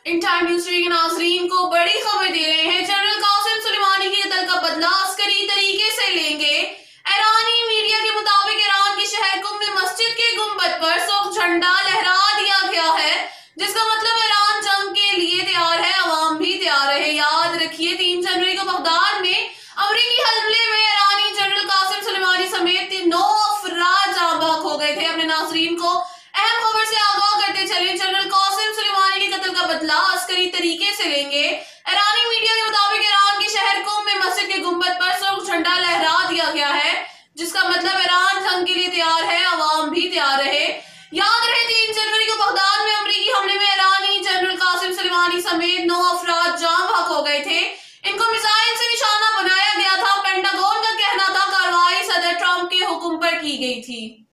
In time news TV के नाज़रीन को बड़ी खबर दे रहे हैं। जनरल कासिम सुलेमानी के कत्ल का बदला अस्करी तरीके से लेंगे। ईरानी मीडिया के मुताबिक ईरान के शहर कुम में मस्जिद के गुंबद पर सुर्ख झंडा लहरा दिया गया है, जिसका मतलब ईरान जंग के लिए तैयार है, अवाम भी तैयार है। याद रखिए 3 जनवरी को बगदाद में अमरीकी हमले में ईरानी जनरल कासिम सुलेमानी समेत 9 अफराद जाँ बहक हो गए थे। अपने नाज़रीन को अहम खबर से आगाह करते चले, जनरल कासिम सुलेमानी के कत्ल का बदला अस्करी तरीके से लेंगे। ईरानी मीडिया के मुताबिक ईरान के शहर कुम में मस्जिद के गुंबद पर सुर्ख झंडा लहरा दिया गया है, जिसका मतलब ईरान जंग के लिए तैयार है, अवाम भी तैयार रहे। याद रहे 3 जनवरी को बगदाद में अमरीकी हमले में ईरानी जनरल कासिम सुलेमानी समेत 9 अफराद जाँ बहक हो गए थे। इनको मिसाइल से निशाना बनाया गया था। पेंटागन का कहना था कार्रवाई सदर ट्रंप के हुक्म पर की गई थी।